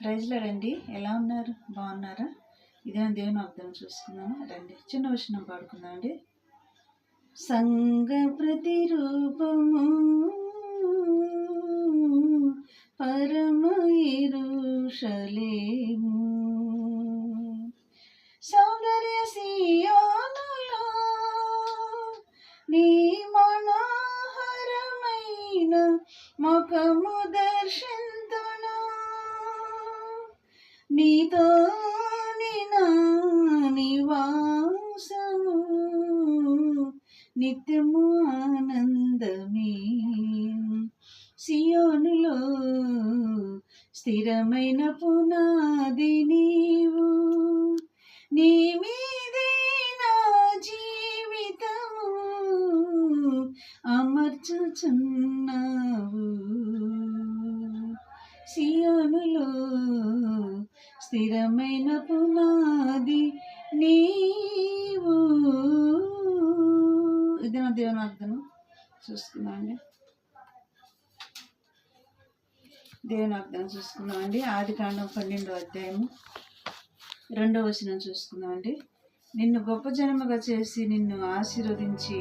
ప్రైజ్లో రండి. ఎలా ఉన్నారు? బాగున్నారా? ఇదే దేవుని వాగ్దానం చూసుకుందాము. రండి, చిన్న వచనం పాడుకుందాం అండి. సంఘ ప్రతిరూపము పరమ యెరూషలేము, సౌందర్య సీయోనులో నీ మనోహరమైన ముఖము దర్శింతును. నీతో నా నివాసము నిత్యము ఆనందమే. సియోనులో స్థిరమైన పునాది నీవు, నీ మీదే నా జీవితము అమర్చుచున్నావు. సియోనులో స్థిరమైన పునాది నీవు. ఇది నా దేవుని వాగ్దానం చూసుకున్నామండి. దేవుని వాగ్దానం చూసుకున్నామండి. ఆదికాండం 12వ అధ్యాయము 2వ వచనం చూసుకుందామండి. నిన్ను గొప్ప జనముగా చేసి నిన్ను ఆశీర్వదించి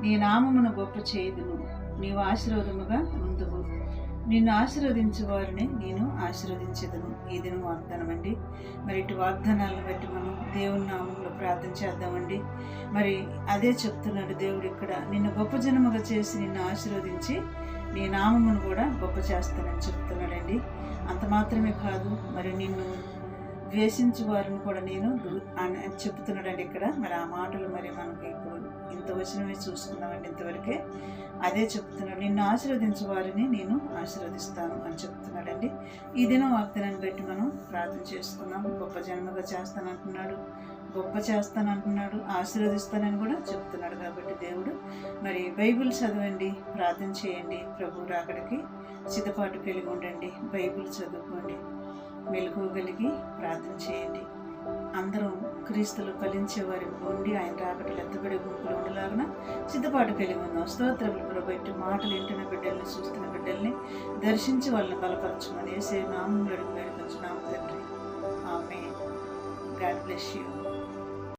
నీ నామమును గొప్ప చేయుదును. నీవు ఆశీర్వాదముగా ఉందువు. నిన్ను ఆశీర్వదించే వారిని నేను ఆశీర్వదించేదను. ఇది వాగ్దానం అండి. మరి ఇటు వాగ్దానాలను బట్టి మనం దేవుని నామంలో ప్రార్థన చేద్దామండి. మరి అదే చెప్తున్నాడు దేవుడు ఇక్కడ, నిన్ను గొప్ప జనముగా చేసి నిన్ను ఆశీర్వదించి నీ నామమును కూడా గొప్ప చేస్తానని చెప్తున్నాడండి. అంత మాత్రమే కాదు, మరి నిన్ను ద్వేషించే వారిని కూడా నేను చెప్తున్నాడండి ఇక్కడ. మరి ఆ మాటలు మరి మనకి ఇప్పుడు ఇంత వచనమే చూసుకున్నామండి. ఇంతవరకే అదే చెప్తున్నాడు, నిన్ను ఆశీర్వదించే వారిని నేను ఆశీర్వదిస్తాను అని చెప్తున్నాడండి. ఈ దినం వాగ్దానాన్ని బట్టి మనం ప్రార్థన చేసుకున్నాం. గొప్ప జన్మగా చేస్తానంటున్నాడు, గొప్ప చేస్తానంటున్నాడు, ఆశీర్వదిస్తానని కూడా చెప్తున్నాడు. కాబట్టి దేవుడు మరి బైబిల్ చదవండి, ప్రార్థన చేయండి, ప్రభు రాకడికి సిద్ధపాటు కలిగి ఉండండి. బైబిల్ చదువుకోండి, మెలకువగలిగి ప్రార్థన చేయండి. అందరం క్రీస్తులు ఫలించే వారి ఉండి ఆయన రాకడలు ఎత్తబడే గుంపులు ఉండలాగిన సిద్ధపాటు కలిగి ఉందాం. స్తోత్రములు ప్రభు. మాటలు వింటున్న బిడ్డల్ని, చూస్తున్న బిడ్డల్ని దర్శించి వాళ్ళని బలపరచమని యేసు నామములో వేడుకొంచున్నాము తండ్రి. ఆమేన్. God bless you.